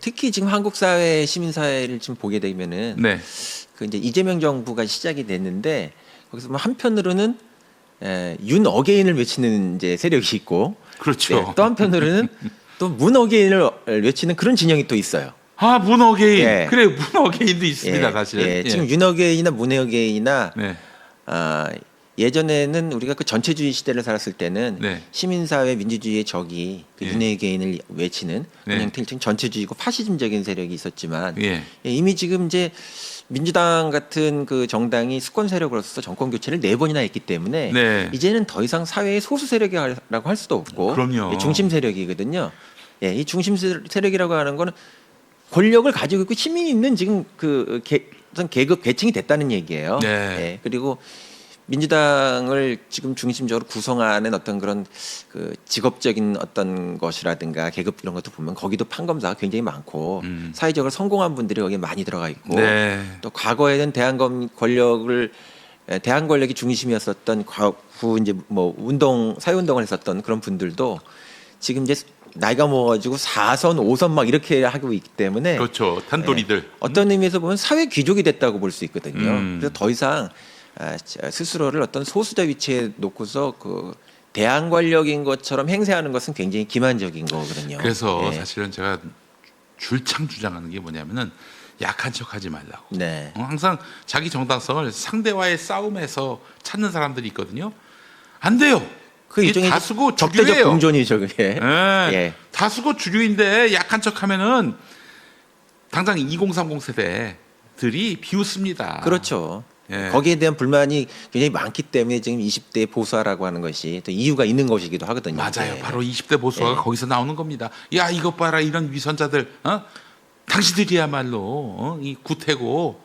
특히 지금 한국 사회 시민 사회를 지금 보게 되면은 네. 그 이제 이재명 정부가 시작이 됐는데 거기서 뭐 한편으로는 윤 어게인을 외치는 이제 세력이 있고 그렇죠. 또 한편으로는 또 문 어게인을 외치는 그런 진영이 또 있어요. 아, 문어게인. 예. 그래, 문어게인도 있습니다, 사실. 예, 지금 윤 어게인이나 문 어게인이나 네. 예전에는 우리가 그 전체주의 시대를 살았을 때는 네. 시민사회 민주주의의 적이 그 예. 윤 어게인을 외치는 네. 그냥 일종 전체주의고 파시즘적인 세력이 있었지만 예. 이미 지금 이제 민주당 같은 그 정당이 수권 세력으로서 정권 교체를 4번이나 했기 때문에 네. 이제는 더 이상 사회의 소수 세력이라고 할 수도 없고 그럼요. 중심 세력이거든요. 예, 이 중심 세력이라고 하는 거는 권력을 가지고 있고 힘이 있는 지금 그 어떤 계급 계층이 됐다는 얘기예요. 네. 예, 그리고 민주당을 지금 중심적으로 구성하는 어떤 그런 그 직업적인 어떤 것이라든가 계급 이런 것도 보면 거기도 판검사가 굉장히 많고 사회적으로 성공한 분들이 거기에 많이 들어가 있고 네. 또 과거에는 대한 권력이 중심이었었던 후 이제 뭐 사회 운동을 했었던 그런 분들도 지금 이제 나이가 먹어가지고 4선, 5선 막 이렇게 하고 있기 때문에 그렇죠. 탄도리들. 예, 어떤 의미에서 보면 사회 귀족이 됐다고 볼 수 있거든요. 그래서 더 이상 스스로를 어떤 소수자 위치에 놓고서 그 대항 권력인 것처럼 행세하는 것은 굉장히 기만적인 거거든요. 그래서 예. 사실은 제가 줄창 주장하는 게 뭐냐면은 약한 척하지 말라고. 네. 항상 자기 정당성을 상대와의 싸움에서 찾는 사람들이 있거든요. 안 돼요. 그 이게 일종의 다수고 적대적 주류예요. 공존이죠, 그게. 예. 예. 다수고 주류인데 약한 척하면은 당장 2030 세대들이 비웃습니다. 그렇죠. 예. 거기에 대한 불만이 굉장히 많기 때문에 지금 20대 보수화라고 하는 것이 또 이유가 있는 것이기도 하거든요. 맞아요. 예. 바로 20대 보수화가 예. 거기서 나오는 겁니다. 야, 이것 봐라, 이런 위선자들, 당신들이야말로 이 구태고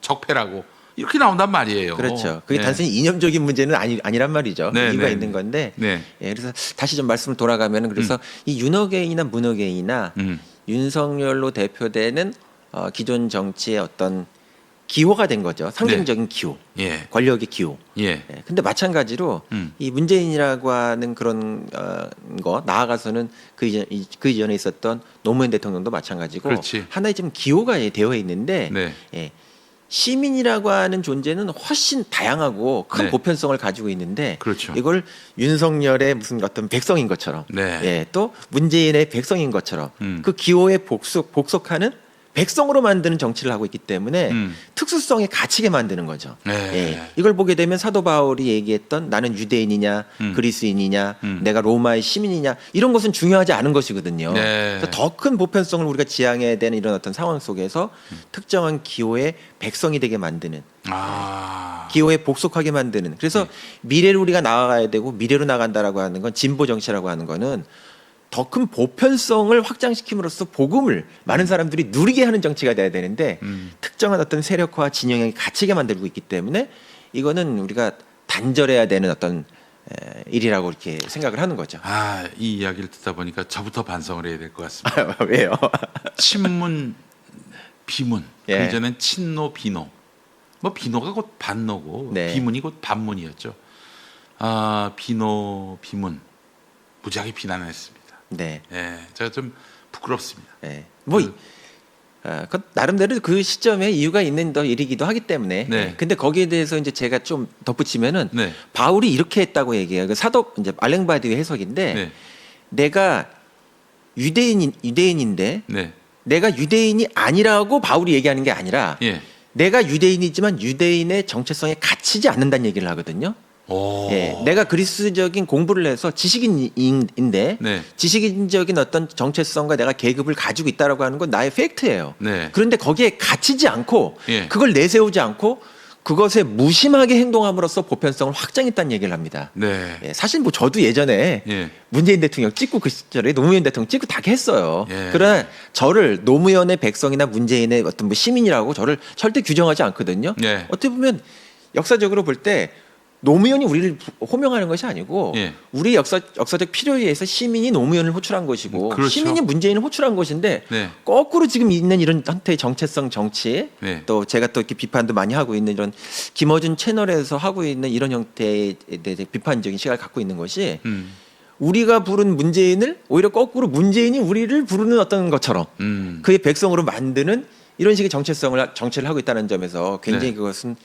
적폐라고 이렇게 나온단 말이에요. 그렇죠. 그게 예. 단순히 이념적인 문제는 아니란 말이죠. 네, 이유가 네, 있는 네. 건데. 네. 예, 그래서 다시 좀 말씀을 돌아가면은 그래서 이 윤어게인이나 문어게인이나 윤석열로 대표되는 기존 정치의 어떤 기호가 된 거죠. 상징적인 기호, 예. 권력의 기호. 예. 예, 근데 마찬가지로 이 문재인이라고 하는 그런 거 나아가서는 그 이전에 있었던 노무현 대통령도 마찬가지고 그렇지. 하나의 지금 기호가 되어 있는데 네. 예, 시민이라고 하는 존재는 훨씬 다양하고 큰 네. 보편성을 가지고 있는데 그렇죠. 이걸 윤석열의 무슨 어떤 백성인 것처럼 네. 예, 또 문재인의 백성인 것처럼 음. 그 기호에 복속하는 백성으로 만드는 정치를 하고 있기 때문에 특수성에 갇히게 만드는 거죠. 네. 예, 이걸 보게 되면 사도 바울이 얘기했던 나는 유대인이냐 그리스인이냐 내가 로마의 시민이냐 이런 것은 중요하지 않은 것이거든요. 네. 그래서 더 큰 보편성을 우리가 지향해야 되는 이런 어떤 상황 속에서 특정한 기호의 백성이 되게 만드는 기호에 복속하게 만드는 그래서 미래로 우리가 나아가야 되고 미래로 나간다라고 하는 건 진보 정치라고 하는 거는 더 큰 보편성을 확장시킴으로써 복음을 많은 사람들이 누리게 하는 정치가 돼야 되는데 특정한 어떤 세력화 진영에 갇히게 만들고 있기 때문에 이거는 우리가 단절해야 되는 어떤 일이라고 이렇게 생각을 하는 거죠. 이 이야기를 듣다 보니까 저부터 반성을 해야 될 것 같습니다. 왜요? 친문, 비문. 예. 그 이전엔 친노, 비노. 뭐 비노가 곧 반노고 네. 비문이 곧 반문이었죠. 비노, 비문 무지하게 비난했습니다. 네. 예, 제가 좀 부끄럽습니다. 네. 그 나름대로 그 시점에 이유가 있는 일이기도 하기 때문에. 네. 근데 거기에 대해서 이제 제가 좀 덧붙이면은 네. 바울이 이렇게 했다고 얘기해요. 그 사도 이제 알랭바디의 해석인데 네. 내가 유대인인데 네. 내가 유대인이 아니라고 바울이 얘기하는 게 아니라 예. 내가 유대인이지만 유대인의 정체성에 갇히지 않는다는 얘기를 하거든요. 오. 예, 내가 그리스적인 공부를 해서 지식인인데 네. 지식인적인 어떤 정체성과 내가 계급을 가지고 있다라고 하는 건 나의 팩트예요. 네. 그런데 거기에 갇히지 않고 예. 그걸 내세우지 않고 그것에 무심하게 행동함으로써 보편성을 확장했다는 얘기를 합니다. 네. 예, 사실 뭐 저도 예전에 예. 문재인 대통령 찍고 그 시절에 노무현 대통령 찍고 다 했어요. 예. 그러나 저를 노무현의 백성이나 문재인의 어떤 뭐 시민이라고 저를 절대 규정하지 않거든요. 예. 어떻게 보면 역사적으로 볼 때 노무현이 우리를 호명하는 것이 아니고 예. 우리 역사적 필요에 의해서 시민이 노무현을 호출한 것이고 그렇죠. 시민이 문재인을 호출한 것인데 네. 거꾸로 지금 있는 이런 형태의 정체성 정치 네. 또 제가 또 이렇게 비판도 많이 하고 있는 이런 김어준 채널에서 하고 있는 이런 형태에 대해 비판적인 시각을 갖고 있는 것이 우리가 부른 문재인을 오히려 거꾸로 문재인이 우리를 부르는 어떤 것처럼 그의 백성으로 만드는 이런 식의 정체를 하고 있다는 점에서 굉장히 네. 그것은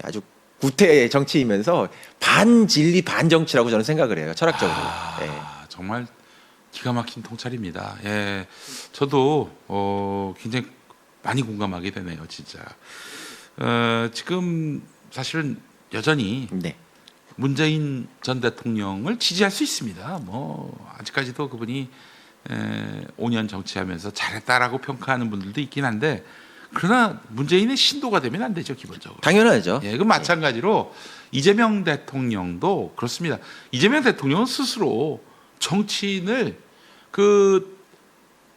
아주 구태 정치이면서 반진리 반정치라고 저는 생각을 해요. 철학적으로. 예. 정말 기가 막힌 통찰입니다. 예, 저도 굉장히 많이 공감하게 되네요, 진짜. 지금 사실은 여전히 네. 문재인 전 대통령을 지지할 수 있습니다. 뭐 아직까지도 그분이 5년 정치하면서 잘했다라고 평가하는 분들도 있긴 한데, 그러나 문재인의 신도가 되면 안 되죠, 기본적으로. 당연하죠. 예, 그 마찬가지로 이재명 대통령도 그렇습니다. 이재명 대통령은 스스로 정치인을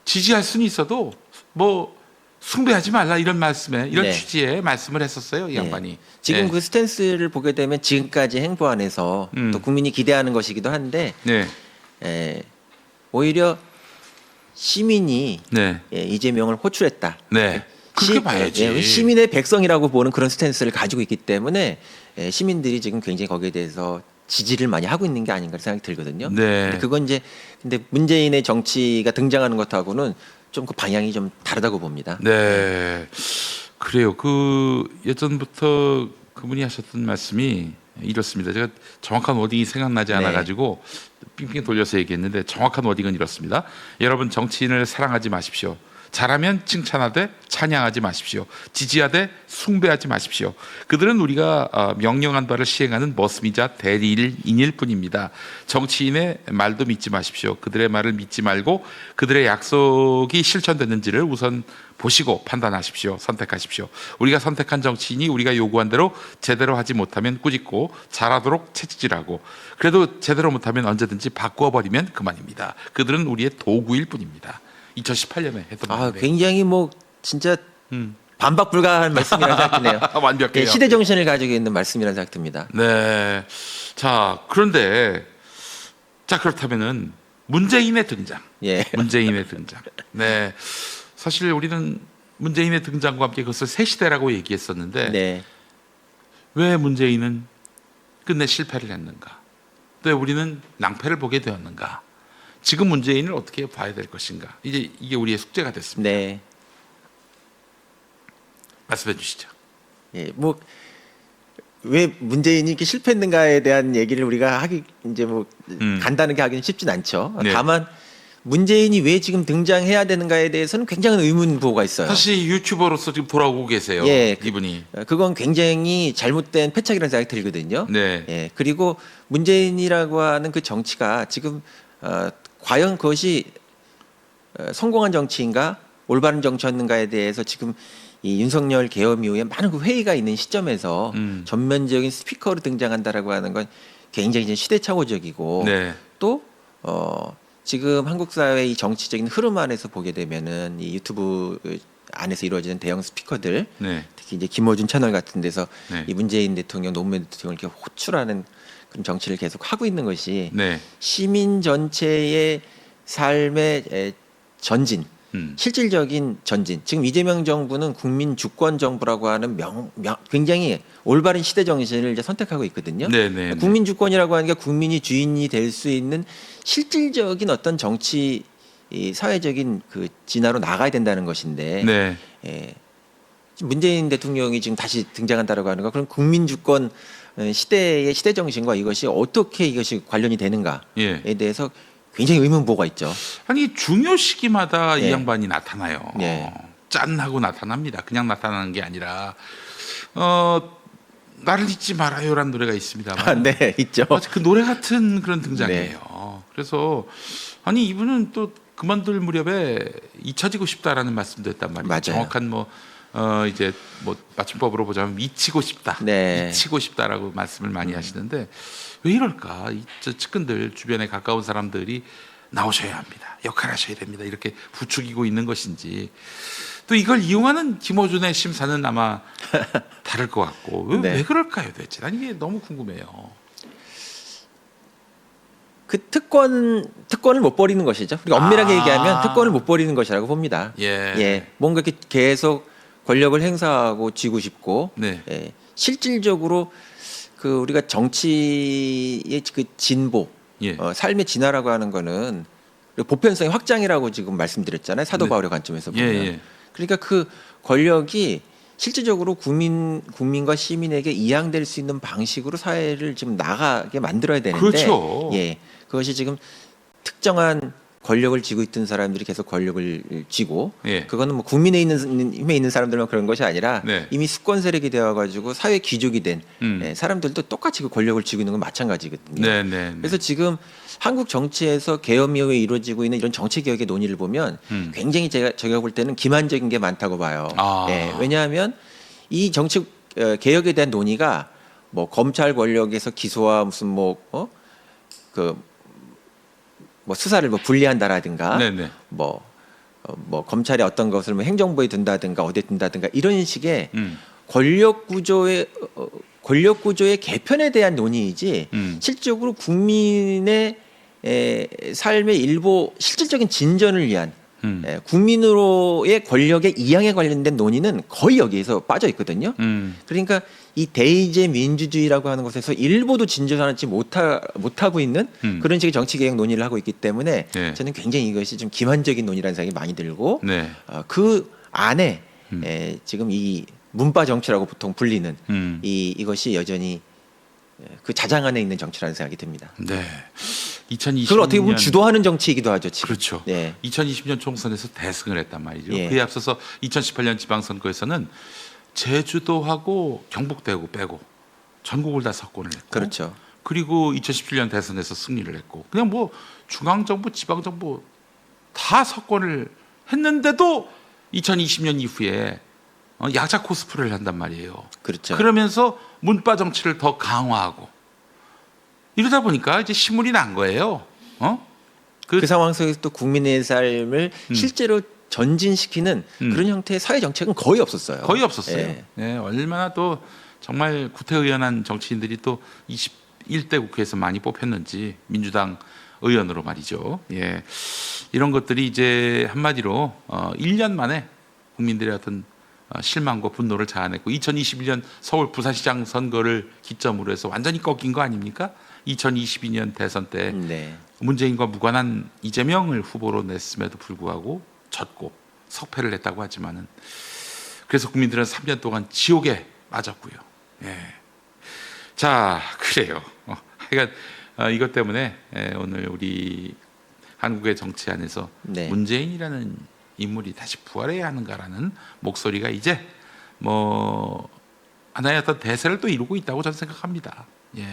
지지할 수는 있어도 뭐 숭배하지 말라 이런 이런 네. 취지의 말씀을 했었어요, 이 예. 양반이. 지금 예. 그 스탠스를 보게 되면 지금까지 행보 안에서 또 국민이 기대하는 것이기도 한데 네. 오히려 시민이 네. 이재명을 호출했다. 네. 그렇게 봐야지. 시민의 백성이라고 보는 그런 스탠스를 가지고 있기 때문에 시민들이 지금 굉장히 거기에 대해서 지지를 많이 하고 있는 게 아닌가 생각이 들거든요. 네. 근데 그건 근데 문재인의 정치가 등장하는 것하고는 좀 그 방향이 좀 다르다고 봅니다. 네. 그래요. 예전부터 그분이 하셨던 말씀이 이렇습니다. 제가 정확한 워딩이 생각나지 않아 가지고 빙빙 돌려서 얘기했는데, 정확한 워딩은 이렇습니다. 여러분, 정치인을 사랑하지 마십시오. 잘하면 칭찬하되 찬양하지 마십시오. 지지하되 숭배하지 마십시오. 그들은 우리가 명령한 바를 시행하는 머슴이자 대리인일 뿐입니다. 정치인의 말도 믿지 마십시오. 그들의 말을 믿지 말고 그들의 약속이 실천되는지를 우선 보시고 판단하십시오. 선택하십시오. 우리가 선택한 정치인이 우리가 요구한 대로 제대로 하지 못하면 꾸짖고 잘하도록 채찍질하고, 그래도 제대로 못하면 언제든지 바꾸어 버리면 그만입니다. 그들은 우리의 도구일 뿐입니다. 2018년에 했던 말인데. 굉장히 뭐 진짜 반박 불가한 말씀이라는 생각이 드네요. 완벽해요. 시대 정신을 가지고 있는 말씀이라는 생각이 듭니다. 네. 그렇다면은 문재인의 등장. 예. 문재인의 등장. 네. 사실 우리는 문재인의 등장과 함께 그것을 새 시대라고 얘기했었는데, 네. 왜 문재인은 끝내 실패를 했는가? 왜 우리는 낭패를 보게 되었는가? 지금 문재인을 어떻게 봐야 될 것인가? 이제 이게 우리의 숙제가 됐습니다. 네. 말씀해 주시죠. 예. 왜 문재인이 이렇게 실패했는가에 대한 얘기를 우리가 간단하게 하기는 쉽진 않죠. 네. 다만 문재인이 왜 지금 등장해야 되는가에 대해서는 굉장한 의문부호가 있어요. 사실 유튜버로서 지금 돌아오고 계세요. 예, 이분이. 그건 굉장히 잘못된 패착이라는 생각이 들거든요. 네. 예. 그리고 문재인이라고 하는 그 정치가 지금 과연 그것이 성공한 정치인가, 올바른 정치였는가에 대해서 지금 이 윤석열 계엄 이후에 많은 그 회의가 있는 시점에서 전면적인 스피커로 등장한다라고 하는 건 굉장히 이제 시대착오적이고, 네. 또 지금 한국 사회의 이 정치적인 흐름 안에서 보게 되면은 이 유튜브 안에서 이루어지는 대형 스피커들, 네. 특히 이제 김어준 채널 같은 데서 네. 이 문재인 대통령, 노무현 대통령을 이렇게 호출하는 그런 정치를 계속 하고 있는 것이 네. 시민 전체의 삶의 전진, 실질적인 전진. 지금 이재명 정부는 국민 주권 정부라고 하는 굉장히 올바른 시대 정신을 이제 선택하고 있거든요. 네. 국민 주권이라고 하는 게 국민이 주인이 될 수 있는 실질적인 어떤 정치 사회적인 그 진화로 나가야 된다는 것인데, 네. 문재인 대통령이 지금 다시 등장한다라고 하는 거, 그럼 국민 주권 시대의 시대 정신과 이것이 어떻게 이것이 관련이 되는가에 예. 대해서 굉장히 의문부호가 있죠. 아니, 중요 시기마다 이 예. 양반이 나타나요. 예. 짠 하고 나타납니다. 그냥 나타나는 게 아니라 나를 잊지 말아요라는 노래가 있습니다만, 네, 있죠. 마치 그 노래 같은 그런 등장이에요. 그래서 아니, 이분은 또 그만둘 무렵에 잊혀지고 싶다라는 말씀도 했단 말이에요. 맞아요. 정확한 이제 맞춤법으로 보자면 미치고 싶다, 네. 미치고 싶다라고 말씀을 많이 하시는데, 왜 이럴까? 저 측근들 주변에 가까운 사람들이 나오셔야 합니다, 역할하셔야 됩니다, 이렇게 부추기고 있는 것인지, 또 이걸 이용하는 김어준의 심사는 아마 다를 것 같고, 왜 그럴까요, 대체? 난 이게 너무 궁금해요. 그 특권을 못 버리는 것이죠. 우리가 엄밀하게 얘기하면 특권을 못 버리는 것이라고 봅니다. 예. 뭔가 이렇게 계속 권력을 행사하고 쥐고 싶고, 네. 실질적으로 그 우리가 정치의 그 진보, 예. 삶의 진화라고 하는 거는 보편성의 확장이라고 지금 말씀드렸잖아요. 사도 네. 바울의 관점에서 예, 보면. 예. 그러니까 그 권력이 실질적으로 국민과 시민에게 이양될 수 있는 방식으로 사회를 지금 나가게 만들어야 되는데, 그렇죠. 예, 그것이 지금 특정한 권력을 쥐고 있던 사람들이 계속 권력을 쥐고, 예. 그거는 뭐 힘에 있는 사람들만 그런 것이 아니라 네. 이미 수권 세력이 되어가지고 사회 귀족이 된 음. 사람들도 똑같이 그 권력을 쥐고 있는 건 마찬가지거든요. 네, 네. 그래서 지금 한국 정치에서 개혁 이후에 이루어지고 있는 이런 정치 개혁의 논의를 보면 굉장히 제가 볼 때는 기만적인 게 많다고 봐요. 아. 예, 왜냐하면 이 정치 개혁에 대한 논의가 뭐 검찰 권력에서 기소와 무슨 뭐 수사를 뭐 분리한다라든가 네네. 뭐 검찰이 어떤 것을 뭐 행정부에 둔다든가 어디에 둔다든가 이런 식의 권력 구조의 개편에 대한 논의이지 실질적으로 국민의 삶의 일부 실질적인 진전을 위한 국민으로의 권력의 이양에 관련된 논의는 거의 여기에서 빠져 있거든요. 그러니까 이 대의제 민주주의라고 하는 것에서 일부도 진전하지 못하고 있는 그런 식의 정치개혁 논의를 하고 있기 때문에 네. 저는 굉장히 이것이 좀 기만적인 논의라는 생각이 많이 들고 네. 그 안에 지금 이 문파 정치라고 보통 불리는 이것이 여전히 그 자장 안에 있는 정치라는 생각이 듭니다. 네. 2020년 그걸 어떻게 보면 주도하는 정치이기도 하죠. 지금. 그렇죠. 네. 2020년 총선에서 대승을 했단 말이죠. 예. 그에 앞서서 2018년 지방선거에서는 제주도하고 경북대구 빼고 전국을 다 석권을 했고, 그렇죠. 그리고 2017년 대선에서 승리를 했고, 그냥 뭐 중앙정부, 지방정부 다 석권을 했는데도 2020년 이후에 약자 코스프레를 한단 말이에요. 그렇죠. 그러면서 문파 정치를 더 강화하고 이러다 보니까 이제 신물이 난 거예요. 그 상황 속에서 또 국민의 삶을 실제로 전진시키는 그런 형태의 사회 정책은 거의 없었어요. 거의 없었어요. 예. 네, 얼마나 또 정말 구태의연한 정치인들이 또 21대 국회에서 많이 뽑혔는지, 민주당 의원으로 말이죠. 예, 이런 것들이 이제 한마디로 1년 만에 국민들의 어떤 실망과 분노를 자아냈고, 2021년 서울 부산시장 선거를 기점으로 해서 완전히 꺾인 거 아닙니까? 2022년 대선 때 네. 문재인과 무관한 이재명을 후보로 냈음에도 불구하고 졌고 석패를 했다고 하지만은, 그래서 국민들은 3년 동안 지옥에 빠졌고요. 예. 자, 그래요. 하여간 이것 때문에 오늘 우리 한국의 정치 안에서 네. 문재인이라는 인물이 다시 부활해야 하는가라는 목소리가 이제 뭐 하나의 어떤 대세를 또 이루고 있다고 저는 생각합니다. 예.